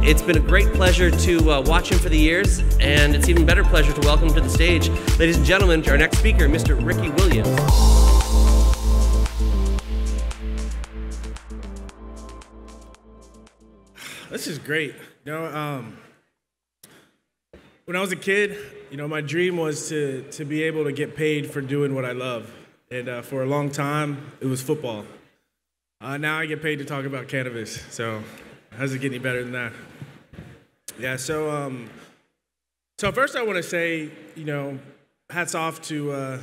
It's been a great pleasure to watch him for the years, and it's even better pleasure to welcome to the stage, ladies and gentlemen, our next speaker, Mr. Ricky Williams. This is great. You know, when I was a kid, you know, my dream was to be able to get paid for doing what I love, and for a long time, it was football. Now I get paid to talk about cannabis, so how's it get any better than that? Yeah, so first I want to say, you know, hats off to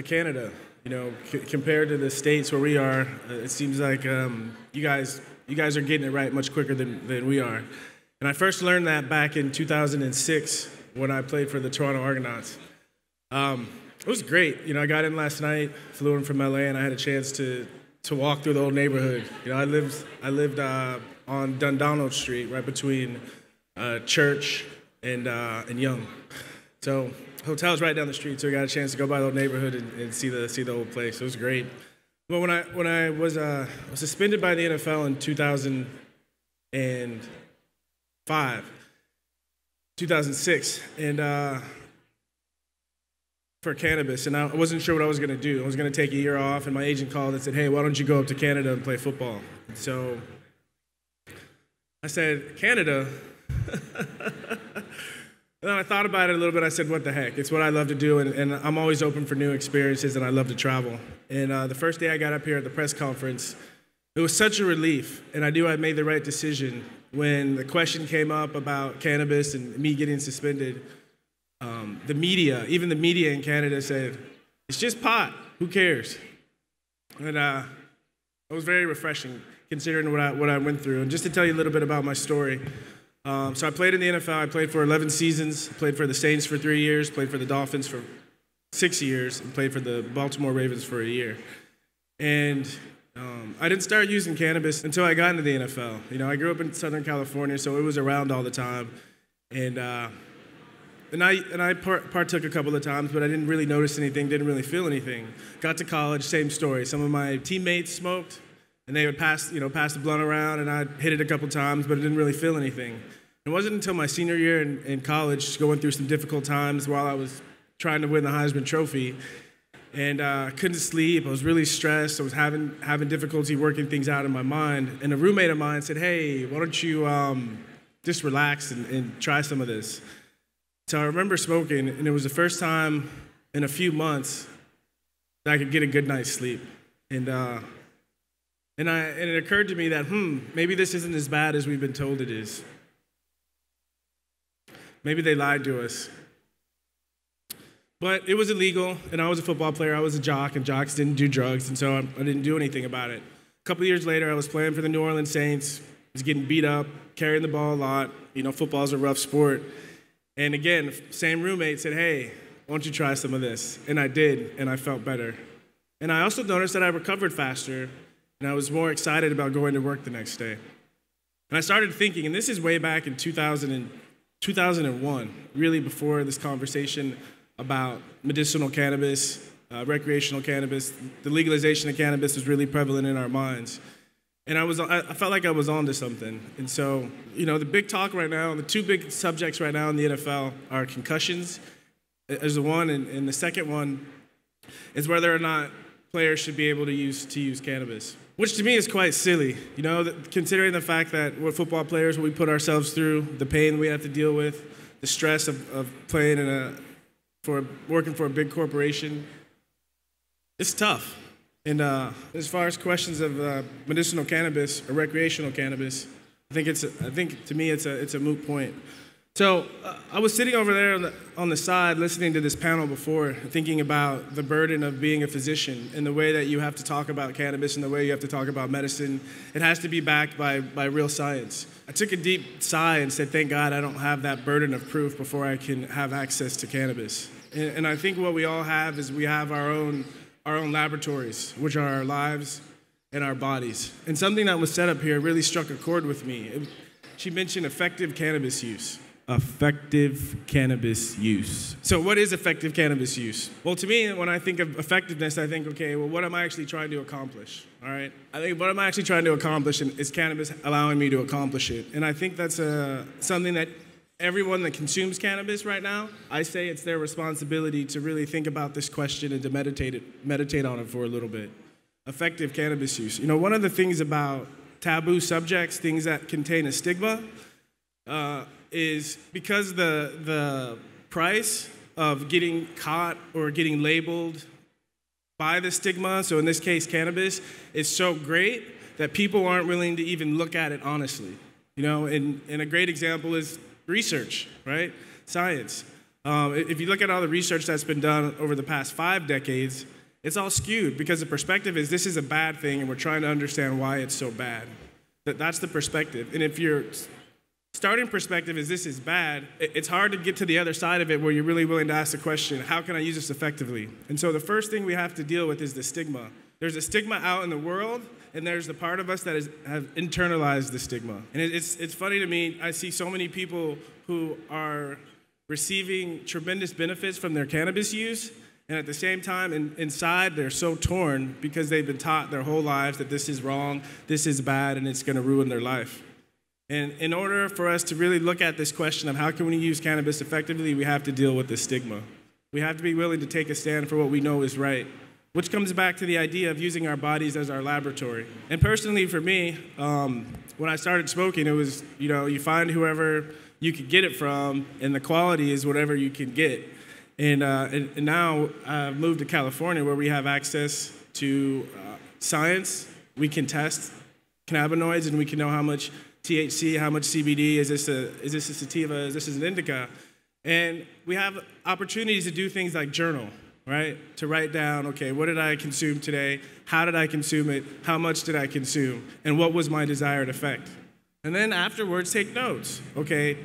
Canada. You know, compared to the States where we are, it seems like you guys are getting it right much quicker than we are. And I first learned that back in 2006 when I played for the Toronto Argonauts. It was great. You know, I got in last night, flew in from LA, and I had a chance to walk through the old neighborhood. You know, I lived on Dundonald Street, right between Church and Young. So hotel's right down the street, so I got a chance to go by the old neighborhood and see the old place. It was great. Well, when I was suspended by the NFL in 2006, and for cannabis, and I wasn't sure what I was going to do. I was going to take a year off, and my agent called and said, "Hey, why don't you go up to Canada and play football?" And so I said, "Canada?" And then I thought about it a little bit. I said, what the heck? It's what I love to do, and I'm always open for new experiences, and I love to travel. And the first day I got up here at the press conference, it was such a relief, and I knew I made the right decision. When the question came up about cannabis and me getting suspended, the media, even the media in Canada said, "It's just pot. Who cares?" And it was very refreshing, considering what I went through. And just to tell you a little bit about my story, so I played in the NFL. I played for 11 seasons, played for the Saints for 3 years, played for the Dolphins for 6 years, and played for the Baltimore Ravens for a year. And I didn't start using cannabis until I got into the NFL. You know, I grew up in Southern California, so it was around all the time. And I partook a couple of times, but I didn't really notice anything, didn't really feel anything. Got to college, same story. Some of my teammates smoked, and they would pass the blunt around, and I'd hit it a couple times, but I didn't really feel anything. It wasn't until my senior year in college, going through some difficult times while I was trying to win the Heisman Trophy, and couldn't sleep. I was really stressed. I was having difficulty working things out in my mind. And a roommate of mine said, "Hey, why don't you just relax and try some of this?" So I remember smoking, and it was the first time in a few months that I could get a good night's sleep. And it occurred to me that, maybe this isn't as bad as we've been told it is. Maybe they lied to us. But it was illegal, and I was a football player. I was a jock, and jocks didn't do drugs, and so I didn't do anything about it. A couple of years later, I was playing for the New Orleans Saints. I was getting beat up, carrying the ball a lot. You know, football's a rough sport. And again, same roommate said, "Hey, why don't you try some of this?" And I did, and I felt better. And I also noticed that I recovered faster, and I was more excited about going to work the next day. And I started thinking, and this is way back in 2001, really before this conversation about medicinal cannabis, recreational cannabis. The legalization of cannabis was really prevalent in our minds. And I felt like I was onto something. And so, you know, the big talk right now, the two big subjects right now in the NFL are concussions as the one, and the second one is whether or not players should be able to use cannabis, which to me is quite silly, you know, considering the fact that we're football players, what we put ourselves through, the pain we have to deal with, the stress of playing working for a big corporation. It's tough. And as far as questions of medicinal cannabis or recreational cannabis, I think to me it's a moot point. So I was sitting over there on the side listening to this panel before, thinking about the burden of being a physician and the way that you have to talk about cannabis and the way you have to talk about medicine. It has to be backed by real science. I took a deep sigh and said, thank God I don't have that burden of proof before I can have access to cannabis. And I think what we all have is we have our own laboratories, which are our lives and our bodies. And something that was set up here really struck a chord with me. She mentioned effective cannabis use. effective cannabis use. So what is effective cannabis use? Well, to me, when I think of effectiveness, I think, okay, well, what am I actually trying to accomplish? All right? I think what am I actually trying to accomplish, and is cannabis allowing me to accomplish it? And I think that's something that everyone that consumes cannabis right now, I say it's their responsibility to really think about this question and to meditate on it for a little bit. Effective cannabis use. You know, one of the things about taboo subjects, things that contain a stigma, is because the price of getting caught or getting labeled by the stigma, so in this case cannabis, is so great that people aren't willing to even look at it honestly. You know, and a great example is research, right? Science. If you look at all the research that's been done over the past 5 decades, it's all skewed because the perspective is this is a bad thing and we're trying to understand why it's so bad. That's the perspective. And if your starting perspective is this is bad, it's hard to get to the other side of it where you're really willing to ask the question, how can I use this effectively? And so the first thing we have to deal with is the stigma. There's a stigma out in the world, and there's the part of us that have internalized the stigma. And it's funny to me, I see so many people who are receiving tremendous benefits from their cannabis use, and at the same time, inside, they're so torn because they've been taught their whole lives that this is wrong, this is bad, and it's gonna ruin their life. And in order for us to really look at this question of how can we use cannabis effectively, we have to deal with the stigma. We have to be willing to take a stand for what we know is right, which comes back to the idea of using our bodies as our laboratory. And personally for me, when I started smoking, it was, you know, you find whoever you could get it from, and the quality is whatever you can get. And now I've moved to California where we have access to science. We can test cannabinoids and we can know how much THC, how much CBD, is this a sativa, is this an indica? And we have opportunities to do things like journal, right? To write down, okay, what did I consume today? How did I consume it? How much did I consume? And what was my desired effect? And then afterwards, take notes. Okay,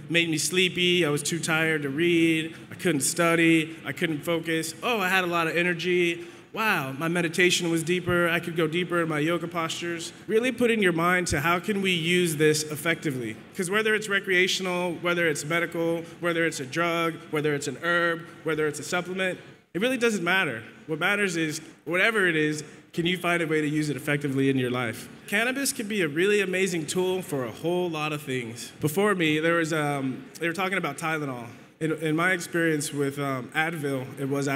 made me sleepy, I was too tired to read, I couldn't study, I couldn't focus. Oh, I had a lot of energy. Wow, my meditation was deeper, I could go deeper in my yoga postures. Really putting your mind to how can we use this effectively? Because whether it's recreational, whether it's medical, whether it's a drug, whether it's an herb, whether it's a supplement, it really doesn't matter. What matters is, whatever it is, can you find a way to use it effectively in your life? Cannabis can be a really amazing tool for a whole lot of things. Before me, they were talking about Tylenol. In my experience with Advil, it was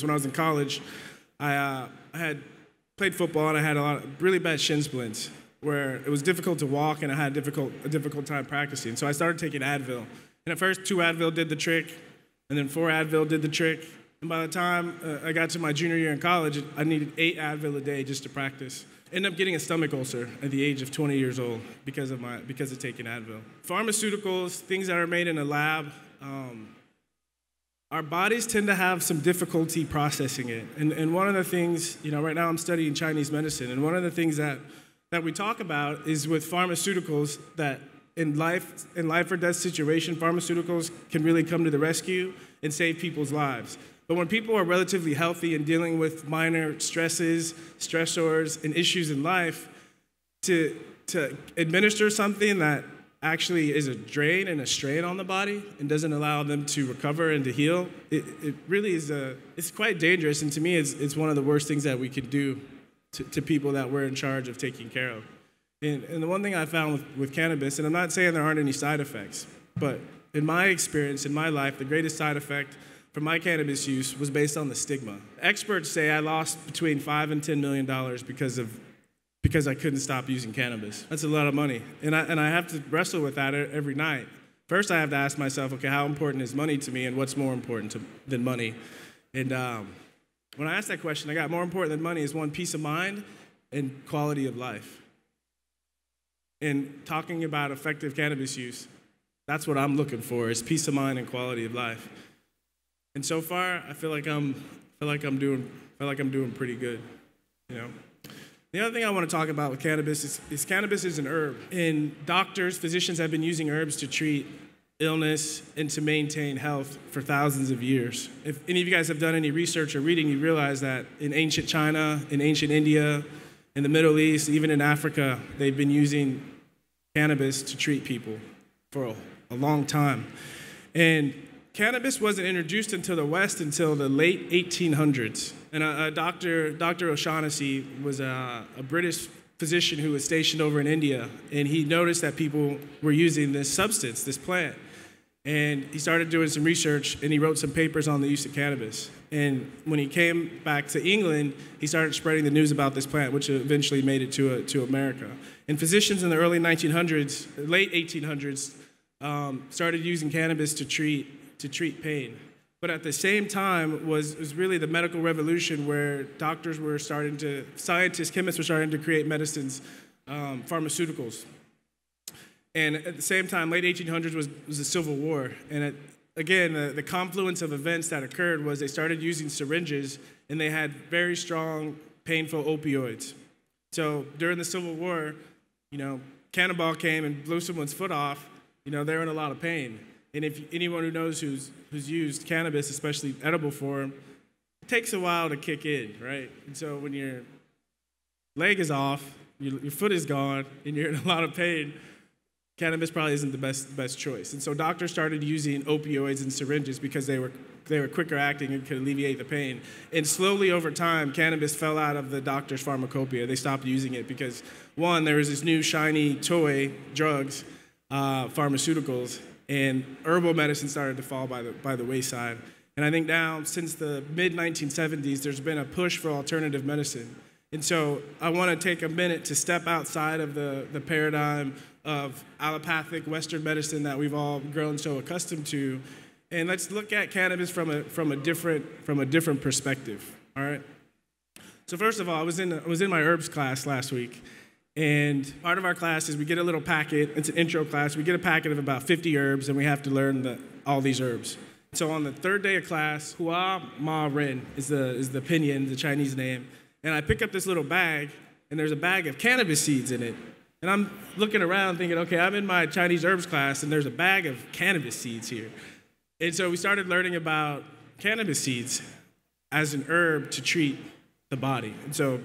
when I was in college, I had played football and I had a lot of really bad shin splints where it was difficult to walk and I had a difficult time practicing. So I started taking Advil. And at first, 2 Advil did the trick, and then 4 Advil did the trick. And by the time I got to my junior year in college, I needed 8 Advil a day just to practice. Ended up getting a stomach ulcer at the age of 20 years old because of taking Advil. Pharmaceuticals, things that are made in a lab, our bodies tend to have some difficulty processing it. And one of the things, you know, right now I'm studying Chinese medicine, and one of the things that we talk about is with pharmaceuticals that in life or death situation, pharmaceuticals can really come to the rescue and save people's lives. But when people are relatively healthy and dealing with minor stresses, stressors, and issues in life, to administer something that actually is a drain and a strain on the body and doesn't allow them to recover and to heal, it really is it's quite dangerous. And to me, it's one of the worst things that we could do to people that we're in charge of taking care of. And the one thing I found with cannabis, and I'm not saying there aren't any side effects, but in my experience, in my life, the greatest side effect from my cannabis use was based on the stigma. Experts say I lost between $5 and $10 million because I couldn't stop using cannabis. That's a lot of money. And I have to wrestle with that every night. First, I have to ask myself, okay, how important is money to me and what's more important than money? And when I asked that question, I got more important than money is, one, peace of mind and quality of life. And talking about effective cannabis use, that's what I'm looking for, is peace of mind and quality of life. And so far, I feel like I'm doing pretty good, you know. The other thing I want to talk about with cannabis is cannabis is an herb. And doctors, physicians have been using herbs to treat illness and to maintain health for thousands of years. If any of you guys have done any research or reading, you realize that in ancient China, in ancient India, in the Middle East, even in Africa, they've been using cannabis to treat people for a long time. And cannabis wasn't introduced into the West until the late 1800s. And Dr. O'Shaughnessy was a British physician who was stationed over in India, and he noticed that people were using this substance, this plant. And he started doing some research, and he wrote some papers on the use of cannabis. And when he came back to England, he started spreading the news about this plant, which eventually made it to America. And physicians in the early 1900s, late 1800s, started using cannabis to treat pain. But at the same time was really the medical revolution, where scientists, chemists were starting to create medicines, pharmaceuticals. And at the same time, late 1800s was the Civil War. And again, the confluence of events that occurred was they started using syringes, and they had very strong, painful opioids. So during the Civil War, cannonball came and blew someone's foot off. They're in a lot of pain. And if anyone who knows who's used cannabis, especially edible form, it takes a while to kick in, right? And so when your leg is off, your foot is gone, and you're in a lot of pain, cannabis probably isn't the best choice. And so doctors started using opioids and syringes because they were quicker acting and could alleviate the pain. And slowly over time, cannabis fell out of the doctor's pharmacopoeia. They stopped using it because, one, there was this new shiny toy, drugs, pharmaceuticals, and herbal medicine started to fall by the wayside. And I think now, since the mid-1970s, there's been a push for alternative medicine. And so I want to take a minute to step outside of the paradigm of allopathic Western medicine that we've all grown so accustomed to, and let's look at cannabis from a different perspective. All right. So first of all, I was in my herbs class last week, and part of our class is we get a little packet. It's an intro class. We get a packet of about 50 herbs, and we have to learn all these herbs. So on the third day of class, Hua Ma Ren is the pinyin, the Chinese name, and I pick up this little bag, and there's a bag of cannabis seeds in it. And I'm looking around thinking, okay, I'm in my Chinese herbs class, and there's a bag of cannabis seeds here. And so we started learning about cannabis seeds as an herb to treat the body. And so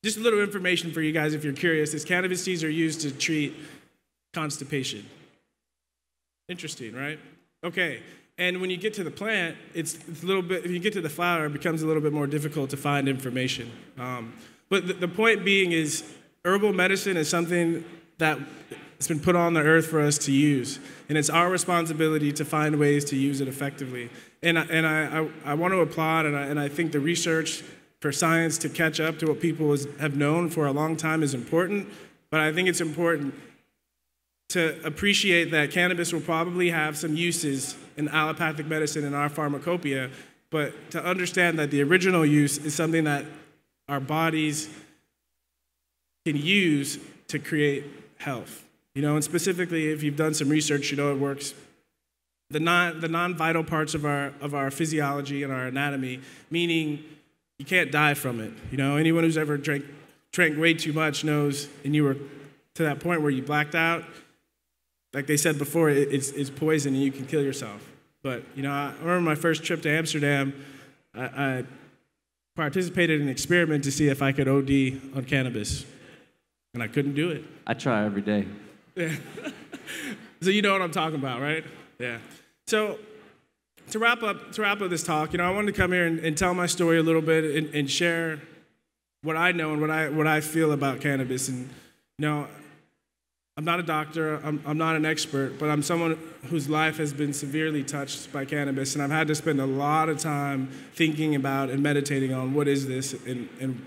just a little information for you guys if you're curious is cannabis seeds are used to treat constipation. Interesting, right? Okay. And when you get to the plant, it's a little bit, if you get to the flower, it becomes a little bit more difficult to find information. But the point being is herbal medicine is something that has been put on the earth for us to use. And it's our responsibility to find ways to use it effectively. And I want to applaud, and I think the research for science to catch up to what people have known for a long time is important. But I think it's important to appreciate that cannabis will probably have some uses in allopathic medicine in our pharmacopoeia, but to understand that the original use is something that our bodies can use to create health. And specifically, if you've done some research, it works. The non-vital parts of our physiology and our anatomy, meaning you can't die from it. Anyone who's ever drank way too much knows, and you were to that point where you blacked out, like they said before, it's poison and you can kill yourself. But, I remember my first trip to Amsterdam, I participated in an experiment to see if I could OD on cannabis, and I couldn't do it. I try every day. Yeah. So you know what I'm talking about, right? Yeah. So to wrap up this talk, I wanted to come here and tell my story a little bit and share what I know and what I feel about cannabis. And I'm not a doctor, I'm not an expert, but I'm someone whose life has been severely touched by cannabis, and I've had to spend a lot of time thinking about and meditating on what is this and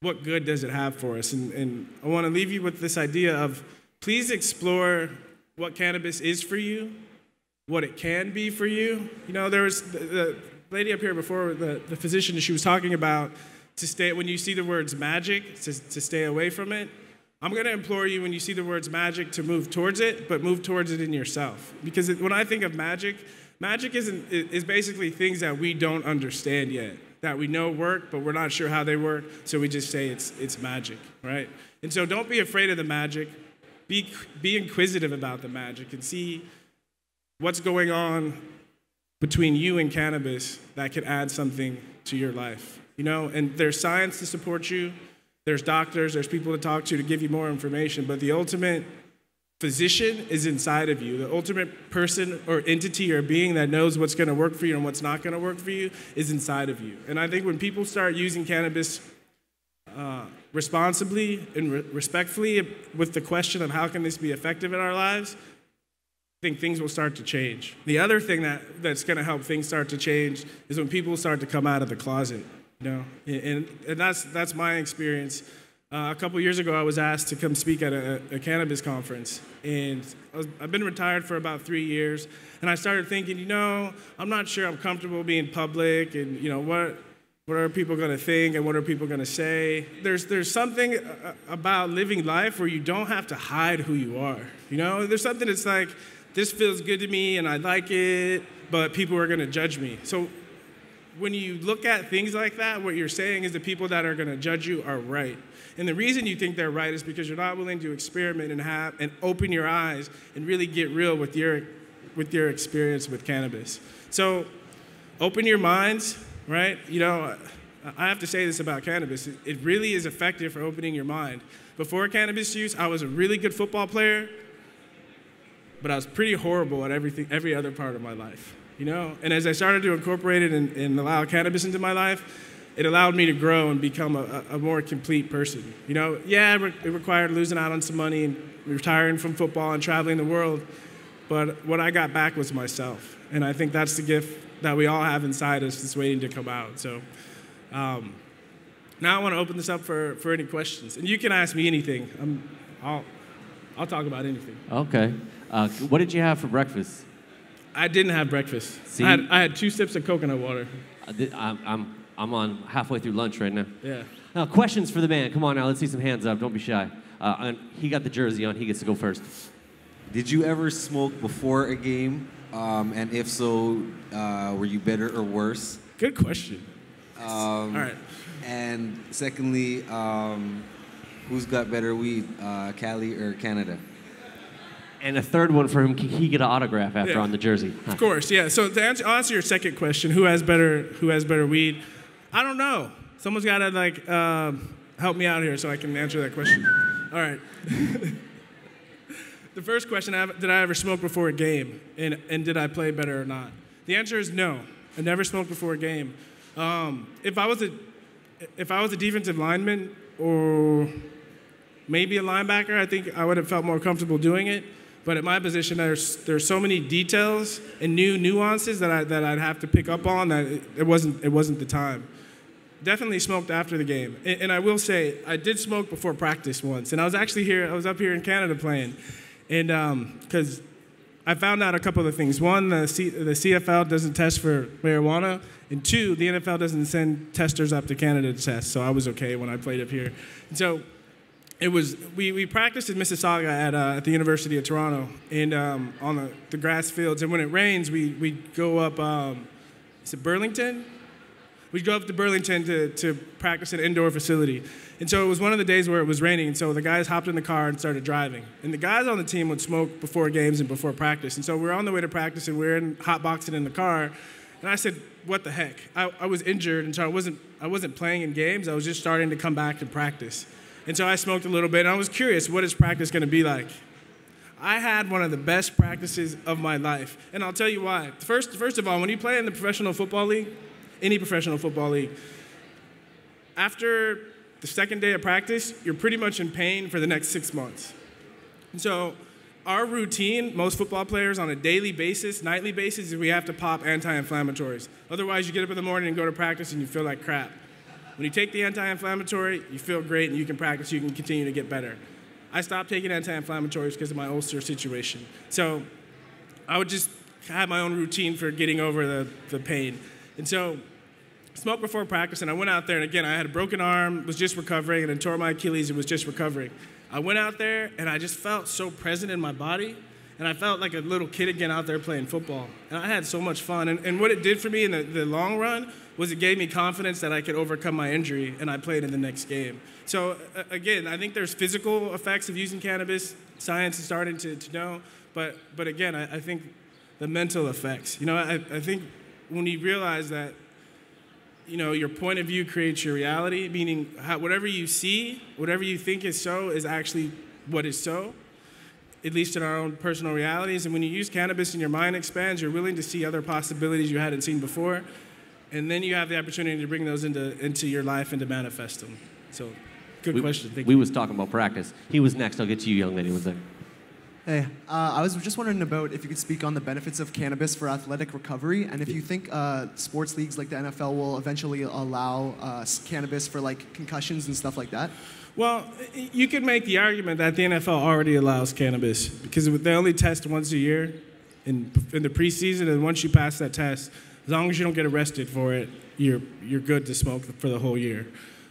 what good does it have for us. And I want to leave you with this idea of please explore what cannabis is for you, what it can be for you. There was the lady up here before, the physician, she was talking about when you see the words magic, to stay away from it. I'm going to implore you, when you see the words magic, to move towards it, but move towards it in yourself. Because when I think of magic is basically things that we don't understand yet, that we know work, but we're not sure how they work, so we just say it's magic, right? And so don't be afraid of the magic. Be inquisitive about the magic and see what's going on between you and cannabis that could add something to your life. And there's science to support you. There's doctors, there's people to talk to give you more information, but the ultimate physician is inside of you. The ultimate person or entity or being that knows what's going to work for you and what's not going to work for you is inside of you. And I think when people start using cannabis responsibly and respectfully with the question of how can this be effective in our lives, I think things will start to change. The other thing that's going to help things start to change is when people start to come out of the closet. And that's my experience. A couple years ago, I was asked to come speak at a cannabis conference, and I've been retired for about 3 years, and I started thinking, I'm not sure I'm comfortable being public, and what are people going to think, and what are people going to say? There's something about living life where you don't have to hide who you are. There's something that's like, this feels good to me, and I like it, but people are going to judge me. So when you look at things like that, what you're saying is the people that are going to judge you are right. And the reason you think they're right is because you're not willing to experiment and open your eyes and really get real with your experience with cannabis. So open your minds, right? I have to say this about cannabis. It really is effective for opening your mind. Before cannabis use, I was a really good football player, but I was pretty horrible at every other part of my life. And as I started to incorporate it and allow cannabis into my life, it allowed me to grow and become a more complete person. It required losing out on some money and retiring from football and traveling the world, but what I got back was myself. And I think that's the gift that we all have inside us that's waiting to come out. So now I want to open this up for any questions. And you can ask me anything. I'll talk about anything. Okay. What did you have for breakfast? I didn't have breakfast. See? I had 2 sips of coconut water. I'm on halfway through lunch right now. Yeah. Now, questions for the man. Come on now, let's see some hands up. Don't be shy. And he got the jersey on. He gets to go first. Did you ever smoke before a game? And if so, were you better or worse? Good question. All right. And secondly, who's got better weed, Cali or Canada? And a third one for him, can he get an autograph after on the jersey? Of course, yeah. So to answer your second question, who has better weed? I don't know. Someone's got to help me out here so I can answer that question. All right. The first question, did I ever smoke before a game, and did I play better or not? The answer is no. I never smoked before a game. If I was a defensive lineman or maybe a linebacker, I think I would have felt more comfortable doing it. But at my position, there's so many details and new nuances that I'd have to pick up on that it wasn't the time. Definitely smoked after the game, and I will say I did smoke before practice once. And I was up here in Canada playing, and because I found out a couple of things. One, the CFL doesn't test for marijuana, and 2, the NFL doesn't send testers up to Canada to test. So I was okay when I played up here. And so we practiced in Mississauga at the University of Toronto, and on the grass fields. And when it rains, we go up. Is it Burlington? We'd go up to Burlington to practice an indoor facility. And so it was one of the days where it was raining, and so the guys hopped in the car and started driving. And the guys on the team would smoke before games and before practice. And so we're on the way to practice, and we're hotboxing in the car. And I said, what the heck? I was injured, and so I wasn't playing in games. I was just starting to come back and practice. And so I smoked a little bit, and I was curious, what is practice going to be like? I had one of the best practices of my life, and I'll tell you why. First of all, when you play in the professional football league, any professional football league, after the second day of practice, you're pretty much in pain for the next 6 months. And so our routine, most football players on a daily basis, nightly basis, is we have to pop anti-inflammatories. Otherwise, you get up in the morning and go to practice and you feel like crap. When you take the anti-inflammatory, you feel great and you can practice, you can continue to get better. I stopped taking anti-inflammatories because of my ulcer situation. So I would just have my own routine for getting over the pain. And so smoked before practice, and I went out there, and again, I had a broken arm, was just recovering, and then tore my Achilles and was just recovering. I went out there, and I just felt so present in my body, and I felt like a little kid again out there playing football. And I had so much fun. And what it did for me in the long run was it gave me confidence that I could overcome my injury, and I played in the next game. So again, I think there's physical effects of using cannabis. Science is starting to know. But again, I think the mental effects. I think when you realize that, your point of view creates your reality, meaning whatever you see, whatever you think is so is actually what is so. at least in our own personal realities. And when you use cannabis and your mind expands, you're willing to see other possibilities you hadn't seen before. And then you have the opportunity to bring those into your life and to manifest them. So, good question. Thank you. We was talking about practice. He was next. I'll get to you, young lady. What's that? Hey, I was just wondering about if you could speak on the benefits of cannabis for athletic recovery, and if you think sports leagues like the NFL will eventually allow cannabis for like concussions and stuff like that. Well, you could make the argument that the NFL already allows cannabis because they only test once a year in the preseason, and once you pass that test, as long as you don't get arrested for it, you're good to smoke for the whole year.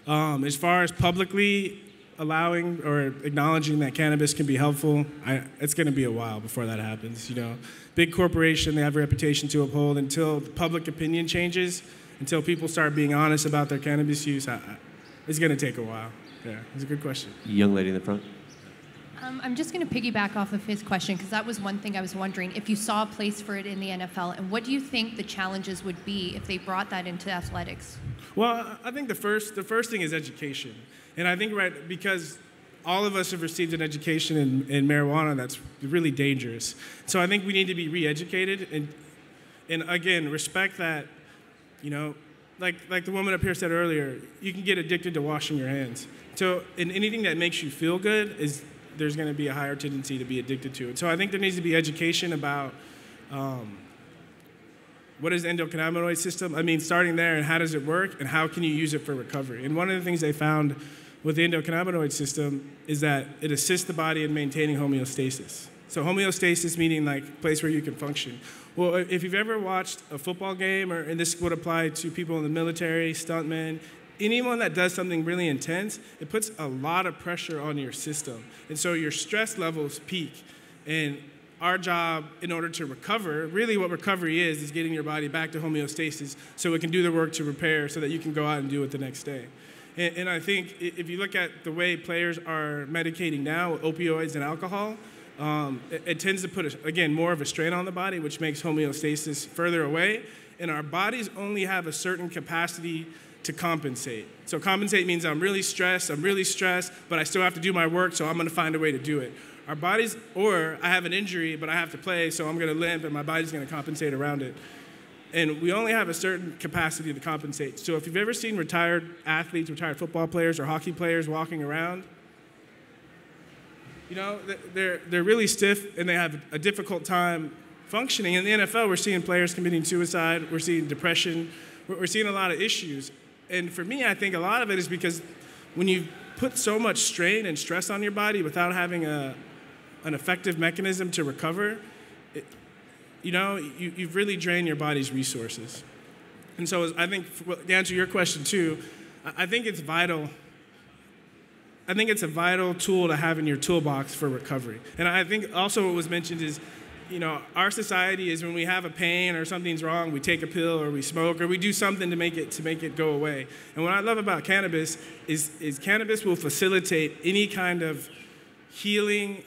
As far as publicly allowing or acknowledging that cannabis can be helpful, it's going to be a while before that happens. You know, big corporation, they have a reputation to uphold. Until the public opinion changes, until people start being honest about their cannabis use, it's going to take a while. Yeah, it's a good question. Young lady in the front. I'm just going to piggyback off of his question because that was one thing I was wondering if you saw a place for it in the NFL, and what do you think the challenges would be if they brought that into athletics? Well, I think the first thing is education. And I think, because all of us have received an education in marijuana that's really dangerous. So I think we need to be re-educated and again, respect that, you know, like the woman up here said earlier, you can get addicted to washing your hands. So in anything that makes you feel good, there's going to be a higher tendency to be addicted to it. So I think there needs to be education about what is the endocannabinoid system? I mean, starting there, and how does it work, and how can you use it for recovery? And one of the things they found with the endocannabinoid system is that it assists the body in maintaining homeostasis. So homeostasis meaning like a place where you can function. Well, if you've ever watched a football game, and this would apply to people in the military, stuntmen, anyone that does something really intense, it puts a lot of pressure on your system. And so your stress levels peak. And our job, in order to recover, really what recovery is getting your body back to homeostasis so it can do the work to repair so that you can go out and do it the next day. And I think if you look at the way players are medicating now with opioids and alcohol, it tends to put, again, more of a strain on the body, which makes homeostasis further away. And our bodies only have a certain capacity to compensate. So compensate means I'm really stressed, but I still have to do my work, so I'm going to find a way to do it. Our bodies, or I have an injury, but I have to play, so I'm going to limp, and my body's going to compensate around it. And we only have a certain capacity to compensate. So if you've ever seen retired athletes, retired football players, or hockey players walking around, you know, they're really stiff, and they have a difficult time functioning. In the NFL, we're seeing players committing suicide. We're seeing depression. We're seeing a lot of issues. And for me, I think a lot of it is because when you put so much strain and stress on your body without having an effective mechanism to recover, you've really drained your body's resources. And so I think, to answer your question too, I think it's vital. I think it's a vital tool to have in your toolbox for recovery. And I think also what was mentioned is, you know, our society is when we have a pain or something's wrong, we take a pill or we smoke or we do something to make it go away. And what I love about cannabis is cannabis will facilitate any kind of healing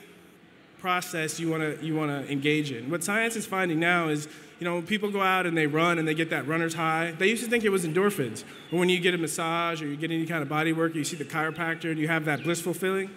process you want to engage in. What science is finding now is, you know, when people go out and they run and they get that runner's high, they used to think it was endorphins. Or when you get a massage or you get any kind of body work, or you see the chiropractor and you have that blissful feeling,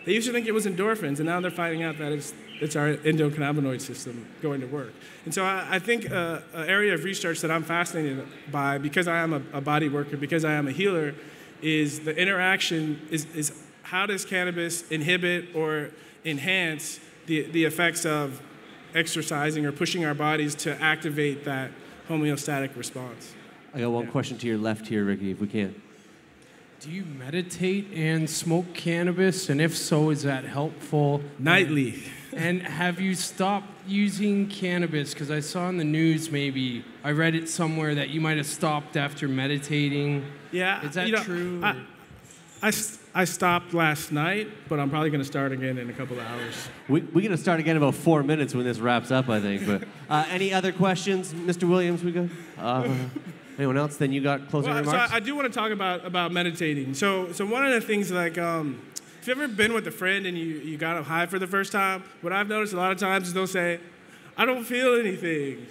they used to think it was endorphins, and now they're finding out that it's our endocannabinoid system going to work. And so I think an area of research that I'm fascinated by, because I am a body worker, because I am a healer, is the interaction is how does cannabis inhibit or enhance the effects of exercising or pushing our bodies to activate that homeostatic response. I got one question to your left here, Ricky, if we can. Do you meditate and smoke cannabis? And if so, is that helpful? Nightly. And have you stopped using cannabis? Because I saw in the news, maybe, I read it somewhere that you might have stopped after meditating. Yeah. Is that true? I stopped last night, but I'm probably going to start again in a couple of hours. We're going to start again in about 4 minutes when this wraps up, I think. But any other questions, Mr. Williams? We good? Anyone else? Then you got closing remarks? So I do want to talk about meditating. So one of the things, like, if you've ever been with a friend and you got a high for the first time, what I've noticed a lot of times is they'll say, I don't feel anything.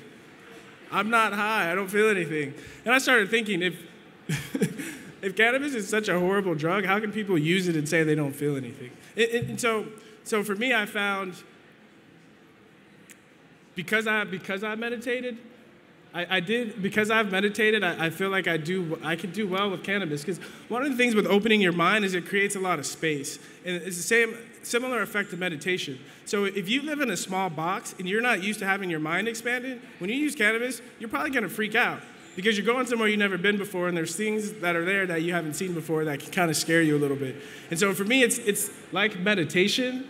I'm not high. I don't feel anything. And I started thinking, if cannabis is such a horrible drug, how can people use it and say they don't feel anything? And so for me, I found because I meditated, because I've meditated, I feel like I could do well with cannabis, because one of the things with opening your mind is it creates a lot of space, and it's the similar effect to meditation. So if you live in a small box and you're not used to having your mind expanded, when you use cannabis, you're probably going to freak out, because you're going somewhere you've never been before, and there's things that are there that you haven't seen before that can kind of scare you a little bit. And so for me, it's like meditation.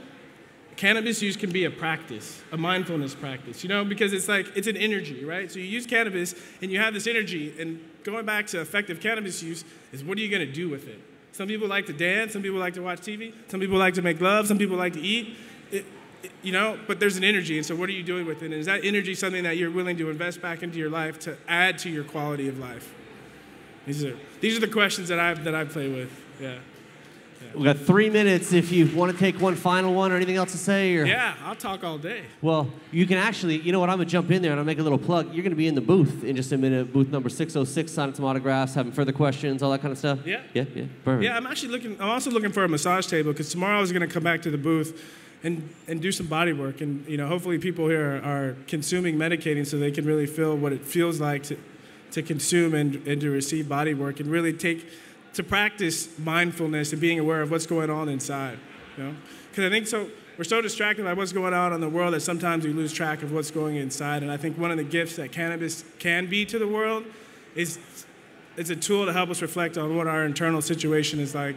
Cannabis use can be a practice, a mindfulness practice, because it's an energy, right? So you use cannabis and you have this energy, and going back to effective cannabis use is, what are you going to do with it? Some people like to dance, some people like to watch TV, some people like to make love, some people like to eat, but there's an energy, and so what are you doing with it? And is that energy something that you're willing to invest back into your life to add to your quality of life? These are the questions that I play with, yeah. We've got 3 minutes if you want to take one final one or anything else to say. Or... Yeah, I'll talk all day. Well, you can actually, I'm going to jump in there and I'll make a little plug. You're going to be in the booth in just a minute, booth number 606, signing some autographs, having further questions, all that kind of stuff. Yeah. Yeah, perfect. Yeah, I'm also looking for a massage table, because tomorrow I was going to come back to the booth and do some body work. And, hopefully people here are consuming medicating so they can really feel what it feels like to consume and to receive body work, and really to practice mindfulness and being aware of what's going on inside, Because I think we're so distracted by what's going on in the world that sometimes we lose track of what's going inside. And I think one of the gifts that cannabis can be to the world is it's a tool to help us reflect on what our internal situation is like,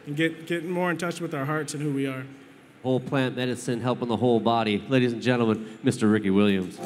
and get more in touch with our hearts and who we are. Whole plant medicine helping the whole body. Ladies and gentlemen, Mr. Ricky Williams.